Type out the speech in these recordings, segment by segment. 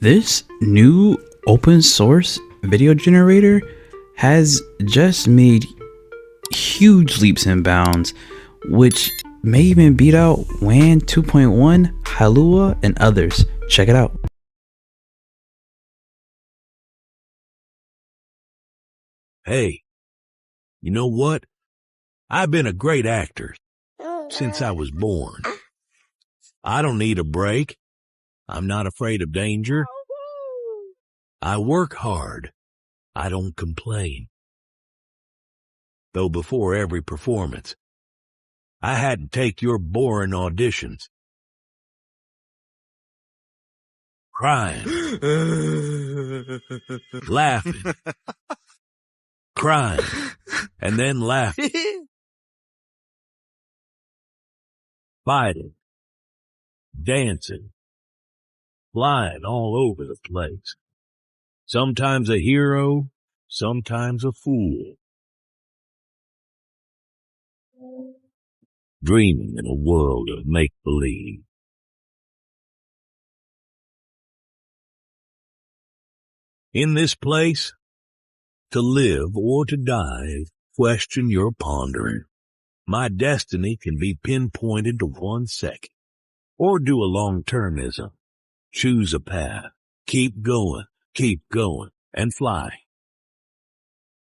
This new open source video generator has just made huge leaps and bounds, which may even beat out WAN 2.1, Halua, and others. Check it out. Hey, you know what? I've been a great actor since I was born. I don't need a break. I'm not afraid of danger. I work hard. I don't complain. Though before every performance, I had to take your boring auditions. Crying. Laughing. Crying. And then laughing. Fighting. Dancing. Flying all over the place. Sometimes a hero, sometimes a fool. Dreaming in a world of make-believe. In this place, to live or to die, question you're pondering. My destiny can be pinpointed to 1 second. Or do a long-termism. Choose a path. Keep going, and fly.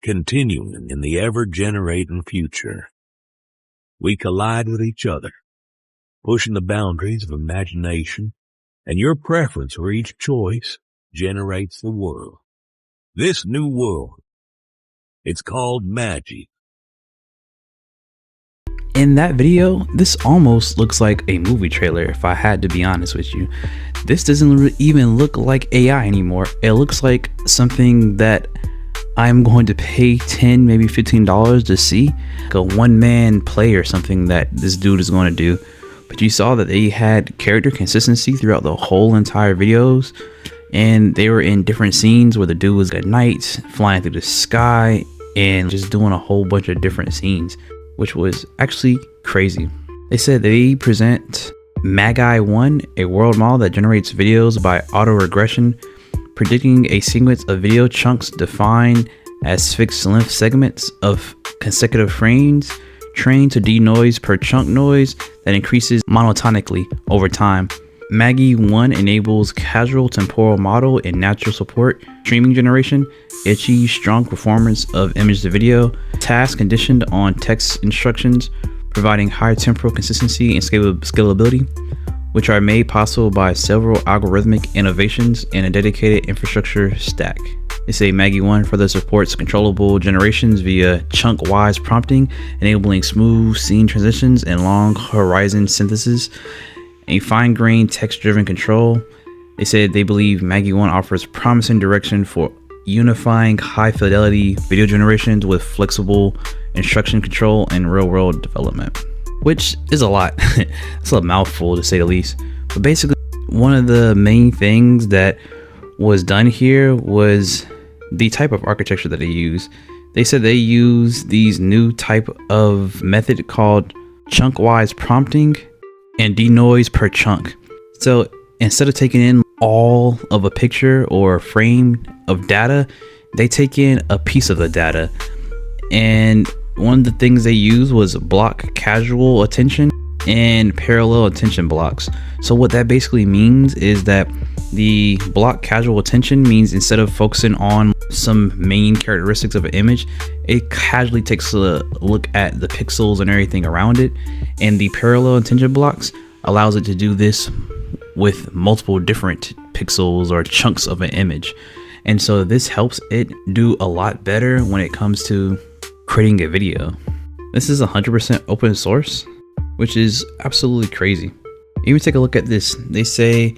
Continuing in the ever-generating future. We collide with each other, pushing the boundaries of imagination, and your preference for each choice generates the world. This new world, it's called MAGI. In that video, this almost looks like a movie trailer, if I had to be honest with you. This doesn't even look like AI anymore. It looks like something that I'm going to pay $10, maybe $15 to see. Like a one-man play or something that this dude is going to do. But you saw that they had character consistency throughout the whole entire videos. And they were in different scenes where the dude was at night, flying through the sky, and just doing a whole bunch of different scenes, which was actually crazy. They said they present MAGI-1, a world model that generates videos by auto-regression, predicting a sequence of video chunks defined as fixed length segments of consecutive frames, trained to denoise per chunk noise that increases monotonically over time. MAGI-1 enables casual temporal model and natural support streaming generation, achieves strong performance of image to video, task conditioned on text instructions, providing high temporal consistency and scalability, which are made possible by several algorithmic innovations and a dedicated infrastructure stack. They say MAGI-1 further supports controllable generations via chunk-wise prompting, enabling smooth scene transitions and long horizon synthesis, a fine-grained text-driven control. They said they believe MAGI-1 offers promising direction for unifying high-fidelity video generations with flexible instruction control and real-world development, which is a lot. It's a mouthful to say the least. But basically, one of the main things that was done here was the type of architecture that they use. They said they use these new type of method called chunk-wise prompting and denoise per chunk. So instead of taking in all of a picture or a frame of data, they take in a piece of the data. And one of the things they used was block casual attention and parallel attention blocks. So what that basically means is that the block casual attention means instead of focusing on some main characteristics of an image, it casually takes a look at the pixels and everything around it. And the parallel attention blocks allows it to do this with multiple different pixels or chunks of an image. And so this helps it do a lot better when it comes to creating a video. This is 100% open source, which is absolutely crazy. Even take a look at this. They say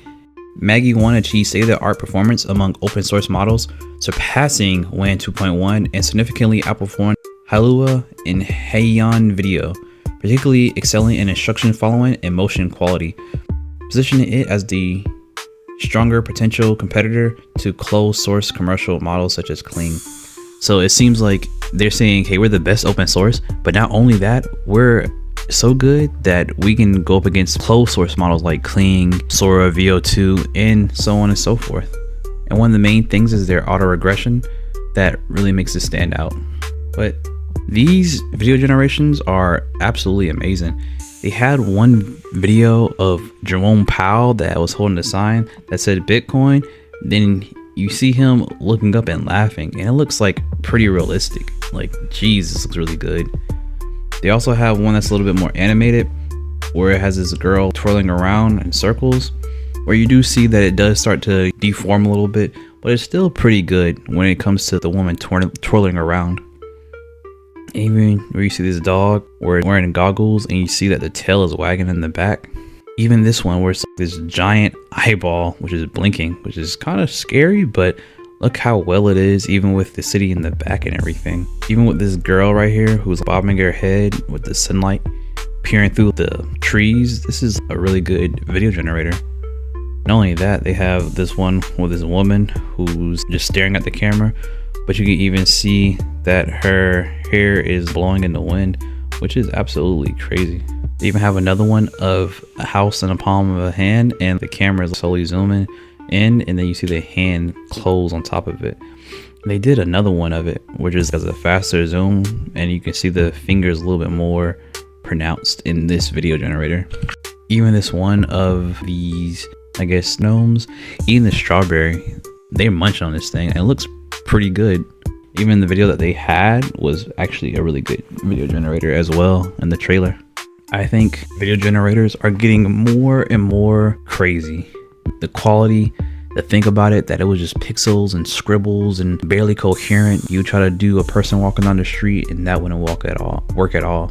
MAGI-1 achieves state-of-the-art performance among open source models, surpassing WAN 2.1 and significantly outperforming Halua and Heian video, particularly excelling in instruction following and motion quality, positioning it as the stronger potential competitor to closed source commercial models such as Kling. So it seems like they're saying, hey, we're the best open source, but not only that, we're so good that we can go up against closed source models like Kling, Sora, VO2, and so on and so forth. And one of the main things is their auto regression that really makes it stand out. But these video generations are absolutely amazing. They had one video of Jerome Powell that was holding a sign that said Bitcoin. Then you see him looking up and laughing, and it looks like pretty realistic. Like, geez, this looks really good. They also have one that's a little bit more animated, where it has this girl twirling around in circles, where you do see that it does start to deform a little bit, but it's still pretty good when it comes to the woman twirling around. Even where you see this dog wearing goggles and you see that the tail is wagging in the back. Even this one where it's like this giant eyeball which is blinking, which is kind of scary, but look how well it is, even with the city in the back and everything. Even with this girl right here who's bobbing her head with the sunlight peering through the trees. This is a really good video generator. Not only that, they have this one with this woman who's just staring at the camera, but you can even see that her hair is blowing in the wind, which is absolutely crazy. They even have another one of a house in the palm of a hand, and the camera is slowly zooming in, and then you see the hand close on top of it. They did another one of it, which is as a faster zoom, and you can see the fingers a little bit more pronounced in this video generator. Even this one of these, I guess, gnomes eating the strawberry, they munch on this thing, and it looks pretty good. Even the video that they had was actually a really good video generator as well in the trailer. I think video generators are getting more and more crazy. The quality, to think about it, that it was just pixels and scribbles and barely coherent. You try to do a person walking down the street and that wouldn't work at all.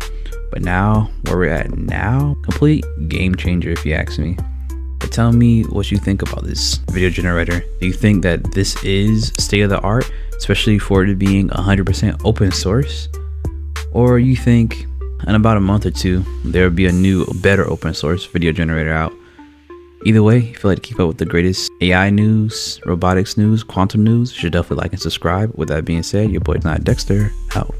But now, where we're at now, complete game changer if you ask me. But tell me what you think about this video generator. Do you think that this is state of the art, especially for it being 100% open source? Or you think in about a month or two, there will be a new, better open source video generator out? Either way, if you like to keep up with the greatest AI news, robotics news, quantum news, you should definitely like and subscribe. With that being said, your boy Dexter out.